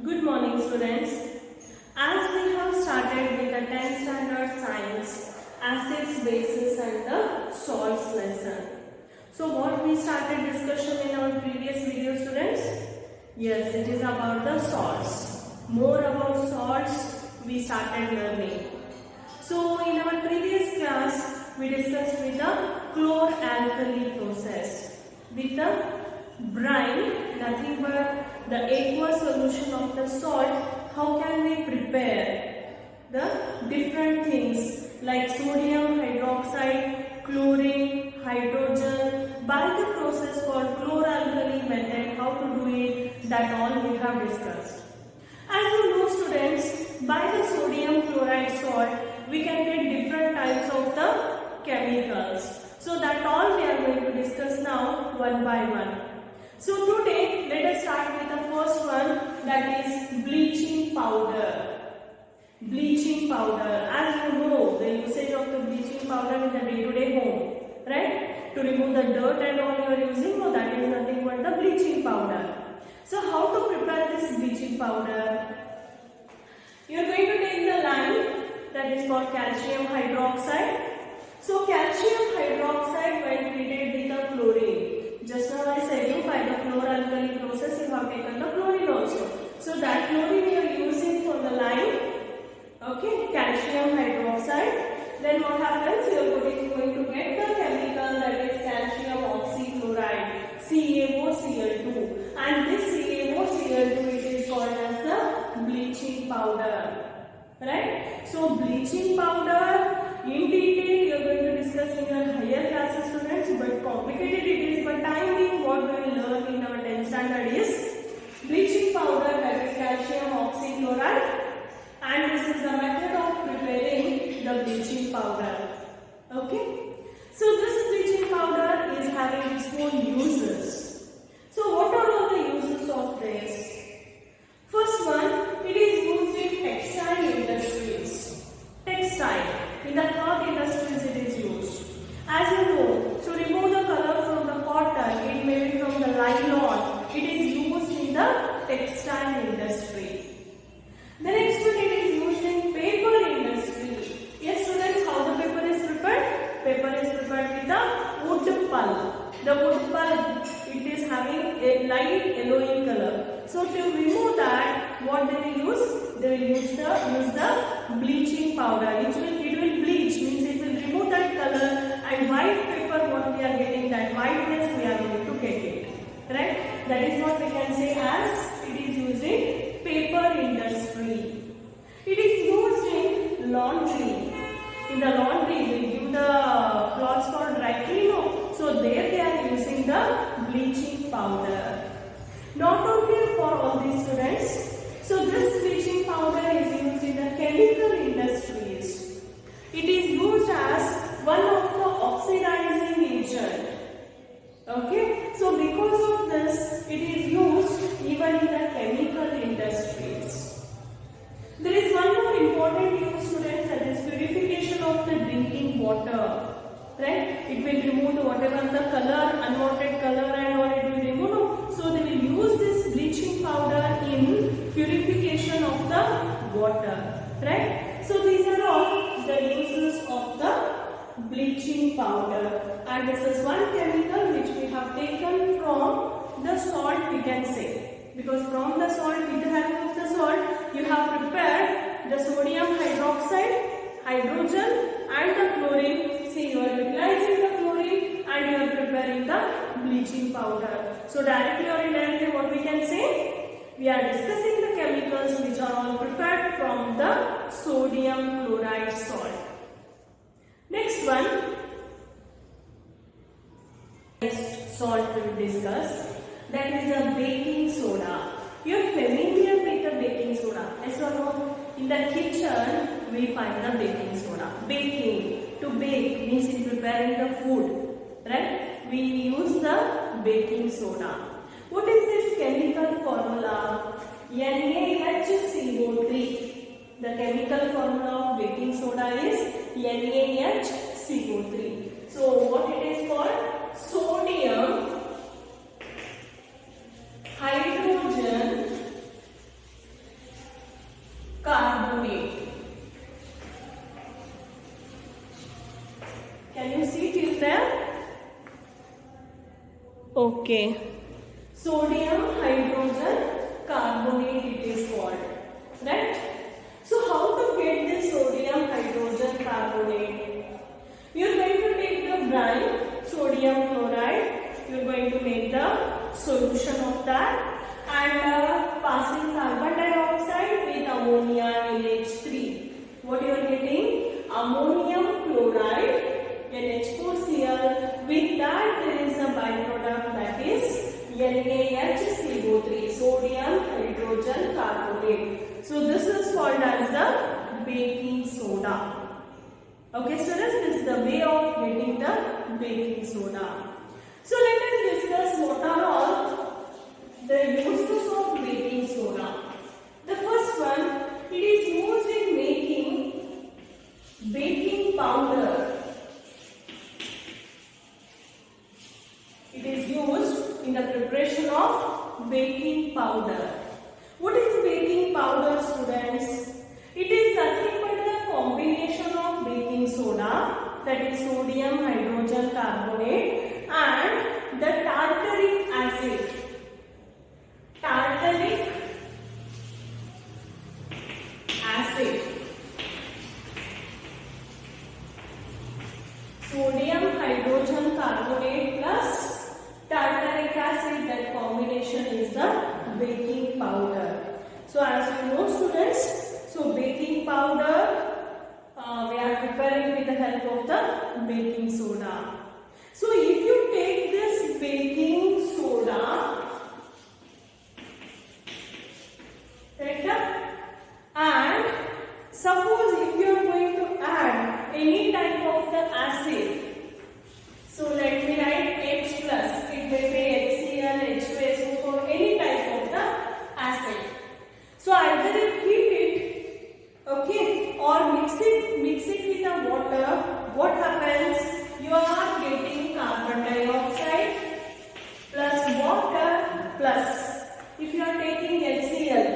Good morning students. As we have started with the 10th standard science, acids, bases and the salts lesson. So what we started discussion in our previous video students? Yes, it is about the salts. More about salts we started learning. So in our previous class we discussed with the chlor-alkali process. With the brine, nothing but the aqueous solution of the salt, how can we prepare the different things like sodium hydroxide, chlorine, hydrogen by the process called chlor-alkali method. How to do it, that all we have discussed. As you know students, by the sodium chloride salt we can get different types of the chemicals. So that all we are going to discuss now one by one. So today let us start with the first one, that is bleaching powder. Bleaching powder. As you know, the usage of the bleaching powder in the day-to-day home, right? To remove the dirt and all you are using, no, that is nothing but the bleaching powder. So how to prepare this bleaching powder? You are going to take the lime, that is called calcium hydroxide. So calcium hydroxide when treated with the chlorine. Just now I said you by the chlor-alkali process you have taken the chlorine also. So that chlorine you are using for the lime, okay, calcium hydroxide. Then what happens? You are going to get the chemical that is calcium oxychloride, CaOCl2. And this CaOCl2 it is called as the bleaching powder. Right? So bleaching powder in detail you are going to discuss in your higher classes students, but complicated it is, but time being what we will learn in our 10th standard is bleaching powder, that is calcium oxychloride, and this is the method of preparing the bleaching powder. Okay? So this bleaching powder is having its own uses. So what are all the uses of this? First one, it is used in textile industries. Textile. In the cloth industries it is used. As you know, to remove the color from the cotton, it may be from the nylon, it is used in the textile industry. The next one, it is used in paper industry. Yes students, how the paper is prepared? Paper is prepared with the wood pulp. The wood pulp, it is having a light yellowy color. So to remove that, what they will use? They will use the bleaching powder. It will bleach, means it will remove that color, and white paper what we are getting, that whiteness we are going to get it. Right? That is what we can say as it is used in paper industry. It is used in laundry. In the laundry, we give the clothes for dry clean. So there they are using the bleaching powder. Not only for all these students. So this bleaching powder is used in the chemical industries. It is used as one of the oxidizing agent. Okay. So because of this, it is used even in the chemical industries. There is one more important use students, that is purification of the drinking water. Right? It will remove whatever the color, unwanted color and all it will remove. So they will use this bleaching powder in purification of the water. Right? So these are all the uses of the bleaching powder. And this is one chemical which we have taken from the salt, we can say. Because from the salt, with the help of the salt, you have prepared the sodium hydroxide, hydrogen and the chlorine. See, you are utilizing the chlorine and you are preparing the bleaching powder. So directly or indirectly what we can say? We are discussing the chemicals which are all prepared from the sodium chloride salt. Next one, next salt we will discuss, that is the baking soda. You are familiar with the baking soda. Yes or no? In the kitchen we find the baking soda. Baking. To bake means in preparing the food, right? We use the baking soda. What is its chemical formula? NaHCO3. The chemical formula of baking soda is NaHCO3. So what it is called? Sodium, hydrogen Okay. Sodium hydrogen carbonate it is called. Right? So how to get this sodium hydrogen carbonate? You are going to take the brine, sodium chloride. You are going to make the solution of that and passing carbon dioxide with ammonia NH3. What you are getting? Ammonium chloride NH4Cl. With that there is a byproduct that is NaHCO3, sodium hydrogen carbonate. So this is called as the baking soda. Okay students, this is the way of getting the baking soda. So let us discuss what are all the uses of baking soda. The first one, it is used in making baking powder. It is used in the preparation of baking powder. What is baking powder, students? It is nothing but the combination of baking soda, that is sodium hydrogen carbonate, and the tartaric acid. Tartaric acid. Sodium hydrogen carbonate plus tartaric acid, that combination is the baking powder. So as you know students, so baking powder we are preparing with the help of the baking soda. So if you take this baking soda, right, and suppose if you are going to add any type of the acid, so let me write H plus, it may be HCl, H2SO4, any type of the acid. So either you heat it, okay, or mix it with the water. What happens? You are getting carbon dioxide plus water plus, if you are taking HCl,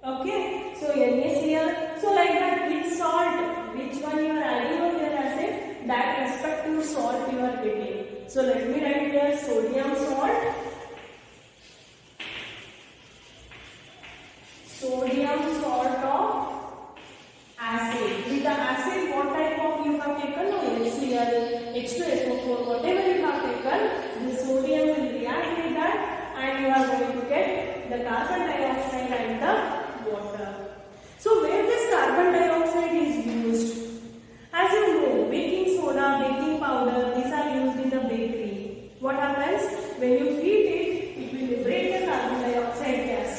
okay, so NaCl, so like that with salt, which one you are adding on your acid, that respective salt you are getting. So let me write here sodium salt, sodium salt of acid. With the acid, what type of you have taken? No, HCl, H2SO4, whatever you have taken, the sodium will react with that and you are going to get the carbon dioxide and the water. So where this carbon dioxide is used? As you know, baking soda, baking powder, these are used in the bakery. What happens? When you heat it, it will liberate the carbon dioxide gas.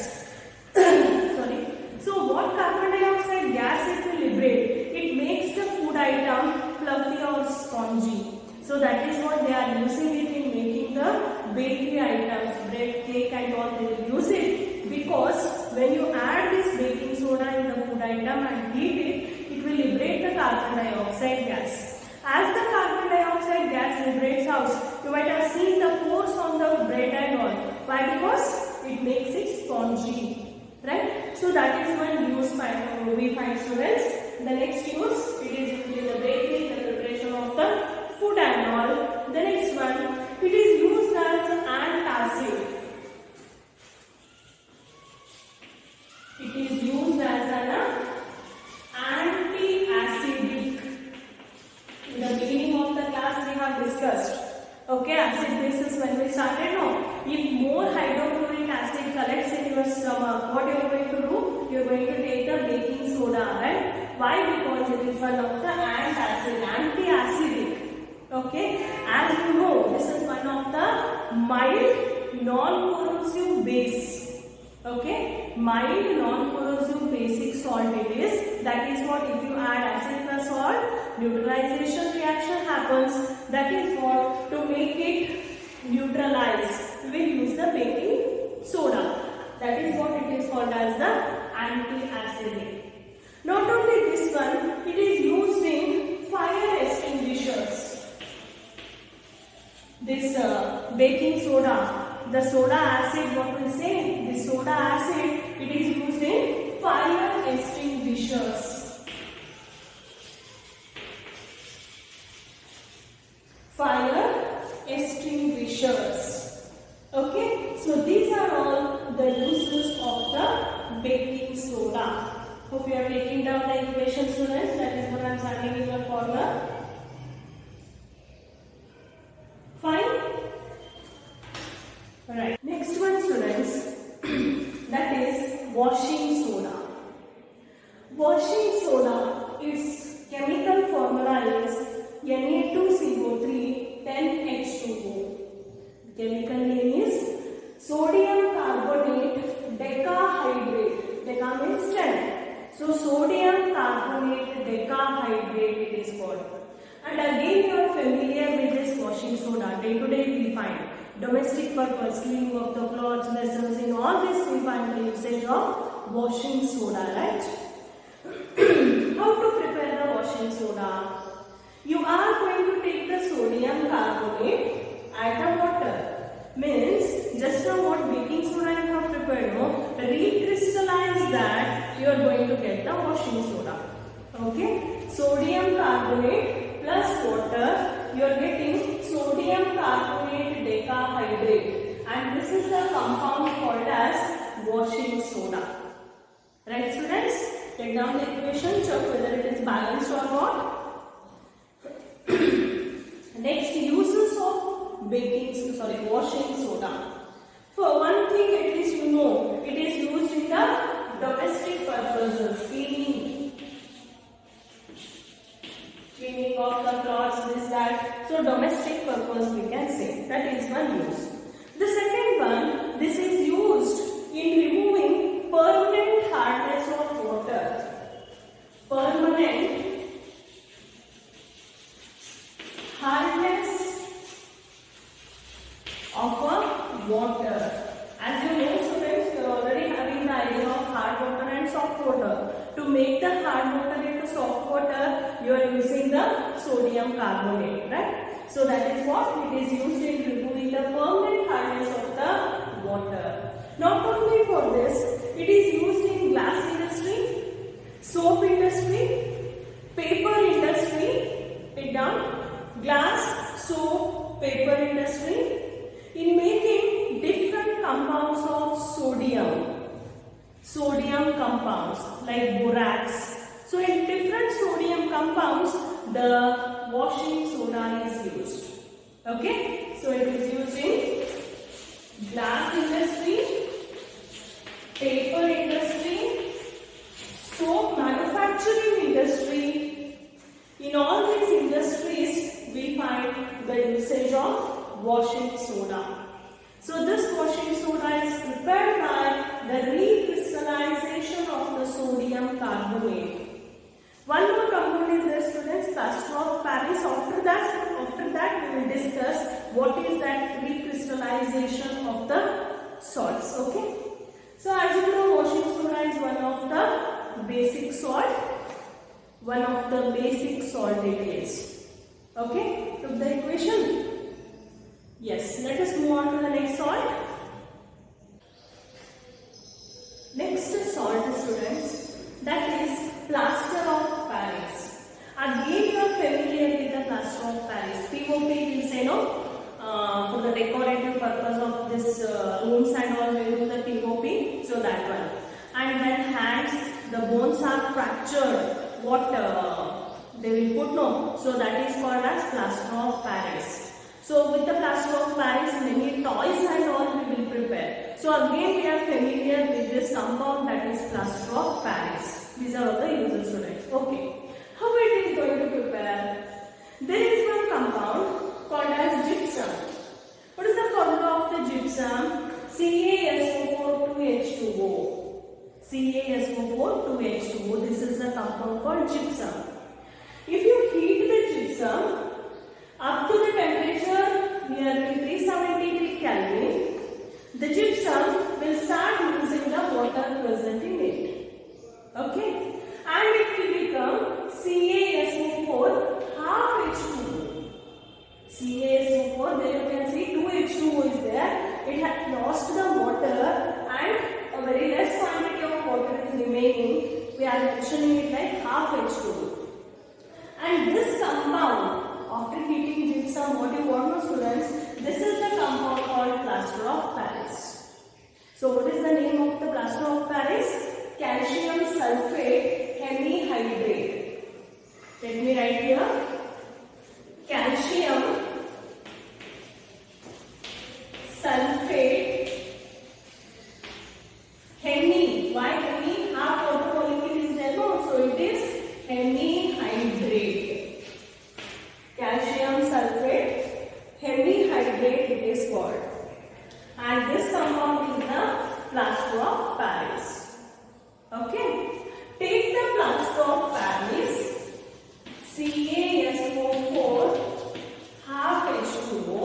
Sorry. So what carbon dioxide gas it will liberate? It makes the food item fluffy or spongy. So that is what they are using it in making the bakery items, bread, cake and all. They will use it because when you add this baking soda in the food item and heat it, it will liberate the carbon dioxide gas. As the carbon dioxide gas liberates out, you might have seen the pores on the bread and all. Why? Because it makes it spongy, right? So that is one use we find students. The next use, it is used in the bakery, the preparation of the food and all. The next one, it is used as an antacid. It is used as an anti-acidic. In the beginning of the class we have discussed. Okay, acid basis when we started now. If more hydrochloric acid collects in your stomach, what you are going to do? You are going to take the baking soda, right? Why? Because it is one of the antacid, anti-acidic. Okay, as you know, this is one of the mild non-corrosive base. Okay, mild non-corrosive basic salt it is. That is what, if you add acid plus salt, neutralization reaction happens. That is what, to make it neutralize, we will use the baking soda. That is what it is called as the anti-acidic. Not only this one, it is used in fire extinguishers. This baking soda, the soda acid, what we say, this soda acid, it is used in fire extinguishers. Fire extinguishers. baking soda. Hope you are taking down the equation, students. That is what I am standing in your corner. Fine. Alright. Next one, students. That is washing soda. Washing soda, its chemical formula is Na2CO3 10H2O. Chemical name is sodium carbonate decahydrate. Deca means 10. So sodium carbonate decahydrate it is called. And again you are familiar with this washing soda. Day to day we find domestic purpose, cleaning of the clothes, vessels, in all this we find the usage of washing soda, right? How to prepare the washing soda? You are going to take the sodium carbonate, add the water. Means just now what baking soda you have prepared, no? Recrystallize that, you are going to get the washing soda. Okay? Sodium carbonate plus water, you are getting sodium carbonate decahydrate. And this is the compound called as washing soda. Right, students? Take down the equation, check whether it is balanced or not. Next, uses of washing soda. For one thing, at least you know, it is used in the domestic purposes, cleaning of the clothes, this, that. So, domestic purpose we can say. That is one use. The second one, this is used in removing permanent hardness of water. Permanent hardness of a water. As you know, students, you are already having the idea of hard water and soft water. To make the hard water into soft water, you are using the sodium carbonate, right? So that is what it is used in removing the permanent hardness of the water. Not only for this, it is used in glass industry, soap industry, paper industry, take down, glass, soap, paper industry, in making different compounds of sodium compounds like borax. So in different sodium compounds, the washing soda is used. Okay, so it is used in glass industry, paper industry, soap manufacturing industry. In all these industries, we find the usage of washing soda. So this washing soda is prepared by the recrystallization of the sodium carbonate. One more compound is there, students, plaster of Paris. After that we will discuss what is that recrystallization of the salts. Okay. So as you know, washing soda is one of the basic salt. One of the basic salt it is. Okay. Took the equation? Yes. Let us move on to the next salt. Next salt, students, that is plaster of Paris. Again you are familiar with the plaster of Paris. POP will say no. For the decorative purpose of this rooms and all, we do the POP. So that one. And then hands, the bones are fractured. What they will put, no. So that is called as plaster of Paris. So with the plaster of Paris, many toys and all we will prepare. So again we are familiar with this compound, that is plaster of Paris. These are all the usual students. Okay. How it is going to prepare? There is one compound called as gypsum. What is the formula of the gypsum? CaSO4 2H2O. CaSO4 2H2O. This is the compound called gypsum. If you heat the gypsum up to the temperature nearly 370 Kelvin, the gypsum will start losing the water present in it. Okay? And it will become CaSO4 half H2O. CaSO4, there you can see 2H2O is there. It had lost the water and a very less quantity of water is remaining. We are mentioning it like half H2O. And this compound, after heating gypsum, what you want to students, this is the compound called plaster of Paris. So what is the name of the plaster of Paris? why hemi? Half water molecule is there, no? So it is hemihydrate. Calcium sulfate, hemihydrate it is called. And this compound is the plaster of Paris. Okay. Take the plaster of Paris, CaSO4, half H2O.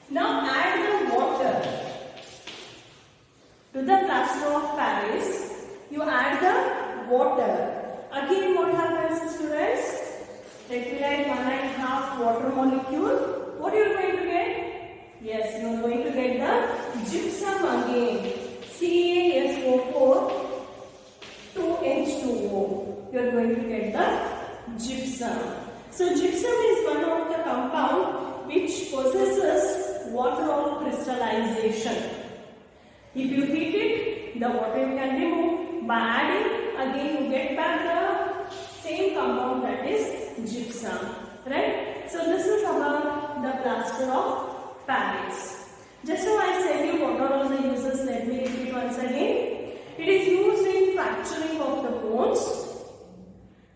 Now add the water to the plaster of Paris. You add the water. Again, what happens, students? Let me write 1.5 water molecule. What you are going to get? Yes, you are going to get the gypsum again. CaSO4, 2H2O. You are going to get the gypsum. So gypsum is one of the compound which possesses water of crystallization. If you heat it, the water you can remove. By adding, again you get back the same compound, that is gypsum. Right? So this is about the plaster of Paris. Just now I said you what are all the uses. Let me repeat once again. It is used in fracturing of the bones.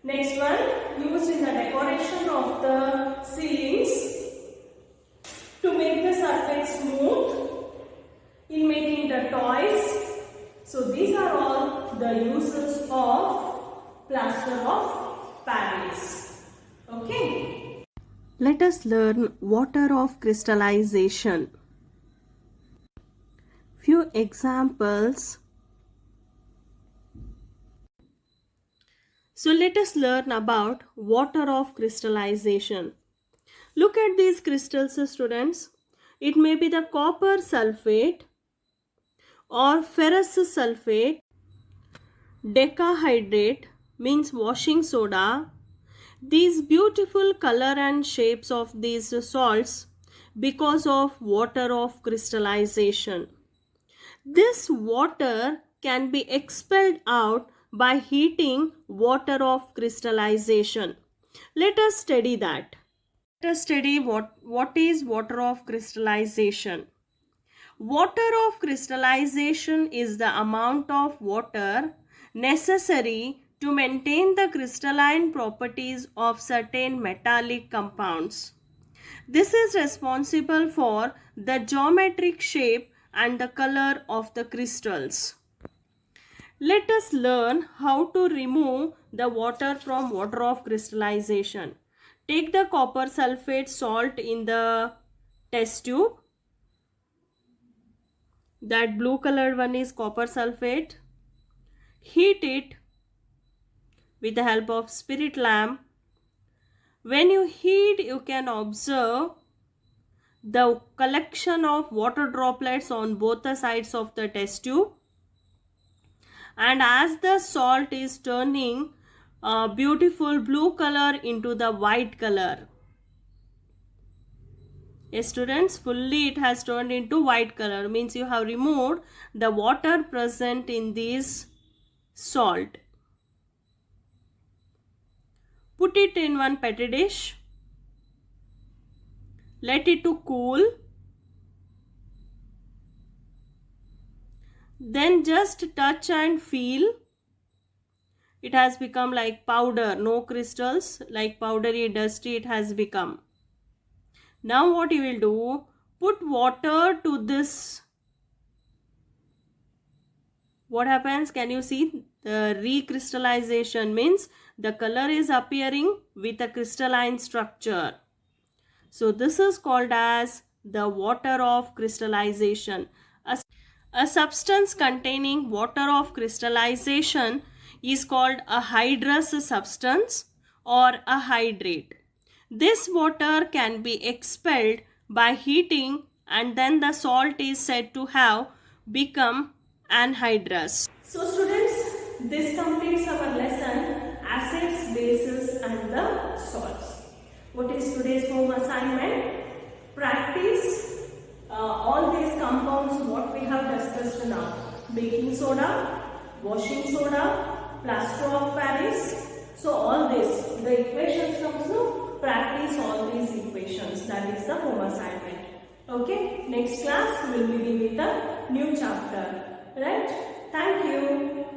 Next one, used in the decoration of the ceilings, to make the surface smooth, in making the toys. So these are all the uses of plaster of Paris. Okay. Let us learn water of crystallization. Few examples. So let us learn about water of crystallization. Look at these crystals, students. It may be the copper sulfate or ferrous sulfate, decahydrate means washing soda. These beautiful color and shapes of these salts because of water of crystallization. This water can be expelled out by heating water of crystallization. Let us study that. Let us study what is water of crystallization. Water of crystallization is the amount of water necessary to maintain the crystalline properties of certain metallic compounds. This is responsible for the geometric shape and the color of the crystals. Let us learn how to remove the water from water of crystallization. Take the copper sulfate salt in the test tube. That blue colored one is copper sulfate. Heat it with the help of spirit lamp. When you heat, you can observe the collection of water droplets on both the sides of the test tube. And as the salt is turning beautiful blue color into the white color. Yes, students, fully it has turned into white color, means you have removed the water present in this salt. Put it in one petri dish. Let it to cool. Then just touch and feel. It has become like powder, no crystals, like powdery dusty it has become. Now what you will do, put water to this. What happens? Can you see? The recrystallization means the color is appearing with a crystalline structure. So this is called as the water of crystallization. A substance containing water of crystallization is called a hydrous substance or a hydrate. This water can be expelled by heating, and then the salt is said to have become anhydrous. So students, this completes our lesson acids, bases and the salts. What is today's home assignment? Practice all these compounds what we have discussed now. Baking soda, washing soda, plaster of Paris. So all this, the equations comes to practice all these equations. That is the home assignment. Okay, next class we will begin with a new chapter. Right? Thank you.